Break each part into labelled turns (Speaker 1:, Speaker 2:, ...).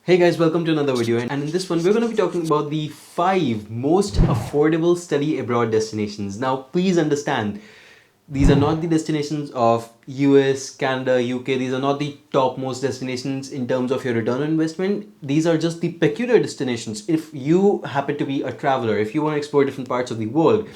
Speaker 1: Hey guys, welcome to another video, and in this one we're going to be talking about the 5 most affordable study abroad destinations. Now please understand, these are not the destinations of US, Canada, UK. These are not the topmost destinations in terms of your return on investment. These are just the peculiar destinations. If you happen to be a traveler, if you want to explore different parts of the world,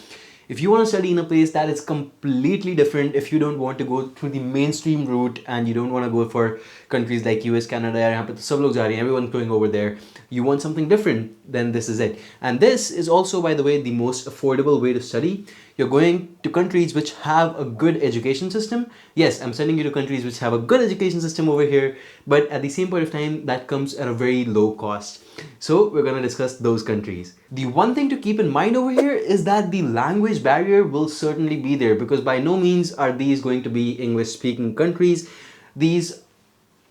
Speaker 1: if you want to study in a place that is completely different, if you don't want to go through the mainstream route and you don't want to go for countries like US, Canada, yahan pe to sab log ja rahe hain, everyone's going over there, you want something different, then this is it. And this is also, by the way, the most affordable way to study. You're going to countries which have a good education system. Yes, I'm sending you to countries which have a good education system over here, but at the same point of time, that comes at a very low cost. So we're going to discuss those countries. The one thing to keep in mind over here is that the language barrier will certainly be there, because by no means are these going to be English speaking countries. These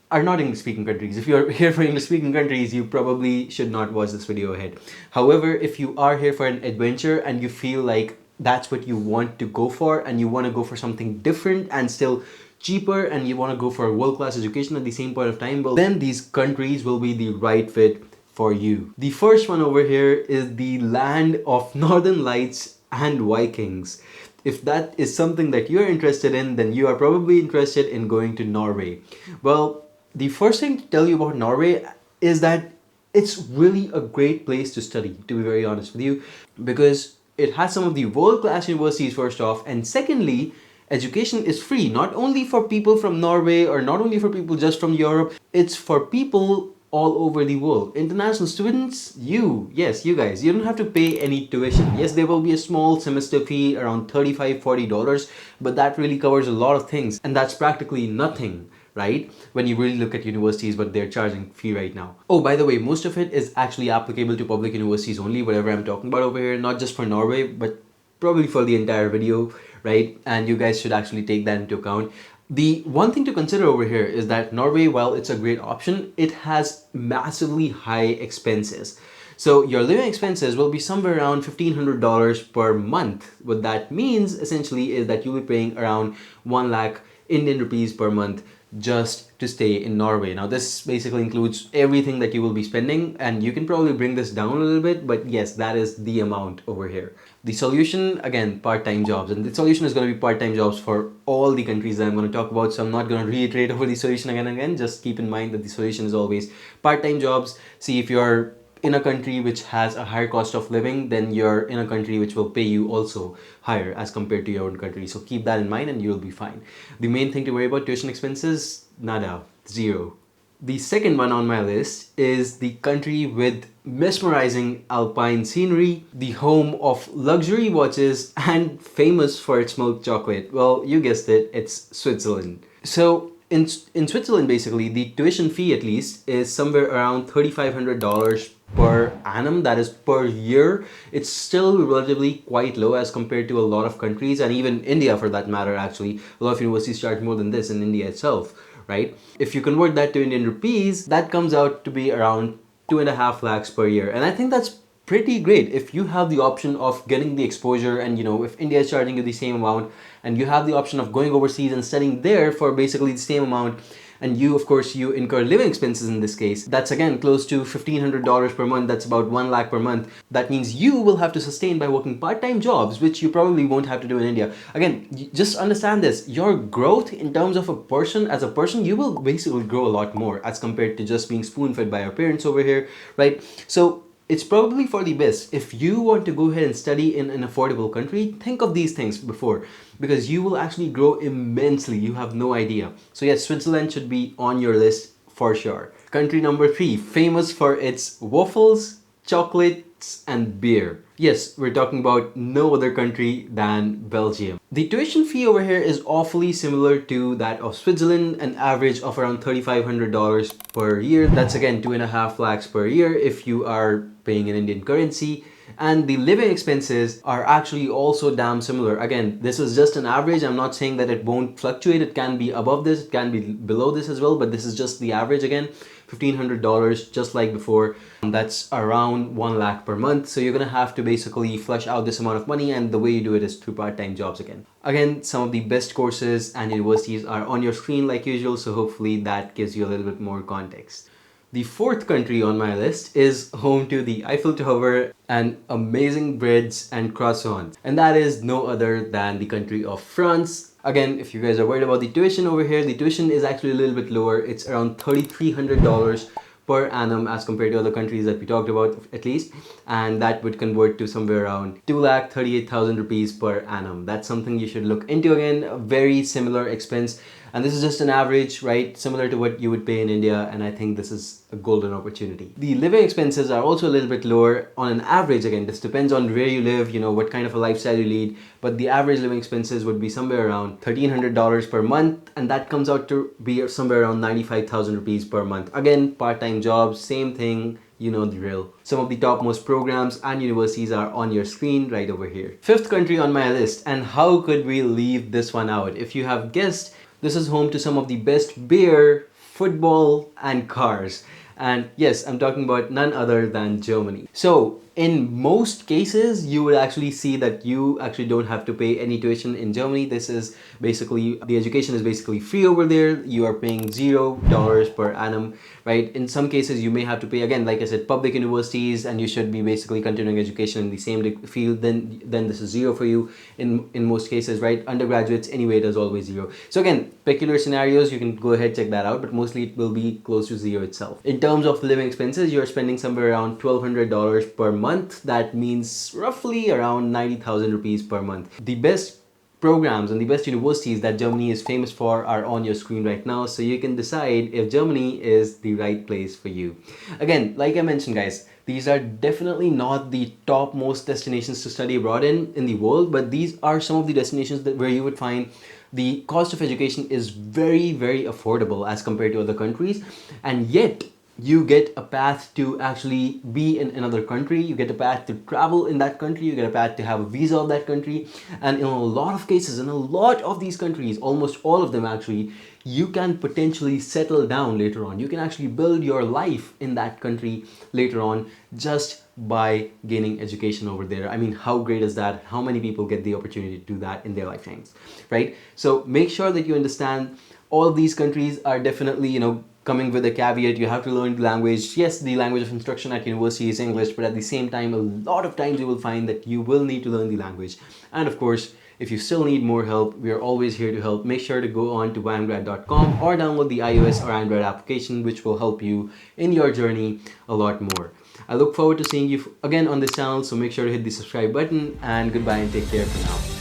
Speaker 1: are not English speaking countries. If you're here for English speaking countries, you probably should not watch this video ahead. However, if you are here for an adventure and you feel like that's what you want to go for, and you want to go for something different and still cheaper, and you want to go for a world-class education at the same point of time, well, then these countries will be the right fit for you. The first one over here is the land of Northern Lights and Vikings. If that is something that you're interested in, then you are probably interested in going to Norway. Well, the first thing to tell you about Norway is that it's really a great place to study, to be very honest with you, because it has some of the world-class universities first off, and secondly, education is free, not only for people from Norway or not only for people just from Europe, it's for people all over the world. International students, yes, you guys, you don't have to pay any tuition. Yes, there will be a small semester fee around $35-40, but that really covers a lot of things, and that's practically nothing, right? When you really look at universities, but they're charging fee right now. Oh, by the way, most of it is actually applicable to public universities only, whatever I'm talking about over here, not just for Norway, but probably for the entire video, right? And you guys should actually take that into account. The one thing to consider over here is that Norway, while it's a great option, it has massively high expenses. So your living expenses will be somewhere around $1,500 per month. What that means essentially is that you'll be paying around 1 lakh Indian rupees per month just to stay in Norway. Now this basically includes everything that you will be spending, and you can probably bring this down a little bit, but yes, that is the amount over here. The solution, again, part-time jobs, and the solution is going to be part-time jobs for all the countries that I'm going to talk about, so I'm not going to reiterate over the solution again and again. Just keep in mind that the solution is always part-time jobs. See, if you're in a country which has a higher cost of living, then you're in a country which will pay you also higher as compared to your own country. So keep that in mind and you'll be fine. The main thing to worry about, tuition expenses, nada, zero. The second one on my list is the country with mesmerizing alpine scenery, the home of luxury watches, and famous for its milk chocolate. Well, you guessed it, it's Switzerland. So in Switzerland, basically, the tuition fee at least is somewhere around $3,500 per annum, that is per year. It's still relatively quite low as compared to a lot of countries, and even India for that matter. Actually, a lot of universities charge more than this in India itself, right? If you convert that to Indian rupees, that comes out to be around 2.5 lakhs per year, and I think that's pretty great if you have the option of getting the exposure. And you know, if India is charging you the same amount and you have the option of going overseas and studying there for basically the same amount, and you, of course, you incur living expenses in this case, that's again close to $1,500 per month. That's about 1 lakh per month. That means you will have to sustain by working part-time jobs, which you probably won't have to do in India. Again, just understand this, your growth in terms of a person, as a person, you will basically grow a lot more as compared to just being spoon-fed by your parents over here, right? So it's probably for the best. If you want to go ahead and study in an affordable country, think of these things before, because you will actually grow immensely. You have no idea. So yes, Switzerland should be on your list for sure. Country number 3, famous for its waffles, chocolates, and beer. Yes, we're talking about no other country than Belgium. The tuition fee over here is awfully similar to that of Switzerland, an average of around $3,500 per year. That's again 2.5 lakhs per year if you are paying in Indian currency. And the living expenses are actually also damn similar. Again, this is just an average. I'm not saying that it won't fluctuate. It can be above this, it can be below this as well, but this is just the average again. $1,500 just like before. That's around 1 lakh per month. So you're gonna have to basically flush out this amount of money, and the way you do it is through part-time jobs again. Again, some of the best courses and universities are on your screen like usual, so hopefully that gives you a little bit more context. The fourth country on my list is home to the Eiffel Tower and amazing breads and croissants. And that is no other than the country of France. Again, if you guys are worried about the tuition over here, the tuition is actually a little bit lower. It's around $3,300 per annum as compared to other countries that we talked about at least, and that would convert to somewhere around 2,38,000 rupees per annum. That's something you should look into. Again, a very similar expense, and this is just an average, right, similar to what you would pay in India, and I think this is a golden opportunity. The living expenses are also a little bit lower on an average. Again, this depends on where you live, you know, what kind of a lifestyle you lead, but the average living expenses would be somewhere around $1,300 per month, and that comes out to be somewhere around 95,000 rupees per month. Again, part-time jobs, same thing, you know the drill. Some of the topmost programs and universities are on your screen right over here. Fifth country on my list, and how could we leave this one out? If you have guessed, this is home to some of the best beer, football, and cars. And yes, I'm talking about none other than Germany. So in most cases, you will actually see that you actually don't have to pay any tuition in Germany. This is basically, the education is basically free over there. You are paying $0 per annum, right? In some cases, you may have to pay, again, like I said, public universities, and you should be basically continuing education in the same field. Then this is zero for you in most cases, right? Undergraduates, anyway, it is always zero. So again, peculiar scenarios, you can go ahead, check that out, but mostly it will be close to zero itself. In terms of living expenses, you're spending somewhere around $1,200 per month. That means roughly around 90,000 rupees per month. The best programs and the best universities that Germany is famous for are on your screen right now, so you can decide if Germany is the right place for you. Again, like I mentioned, guys, these are definitely not the topmost destinations to study abroad in the world, but these are some of the destinations where you would find the cost of education is very, very affordable as compared to other countries, and yet you get a path to actually be in another country, you get a path to travel in that country, you get a path to have a visa of that country, and in a lot of cases, in a lot of these countries, almost all of them actually, you can potentially settle down later on. You can actually build your life in that country later on just by gaining education over there. I mean, how great is that? How many people get the opportunity to do that in their lifetimes, right? So make sure that you understand all of these countries are definitely, you know, coming with a caveat. You have to learn the language. Yes, the language of instruction at university is English, but at the same time, a lot of times you will find that you will need to learn the language. And of course, if you still need more help, we are always here to help. Make sure to go on to YMGrad.com or download the iOS or Android application, which will help you in your journey a lot more. I look forward to seeing you again on this channel, so make sure to hit the subscribe button, and goodbye and take care for now.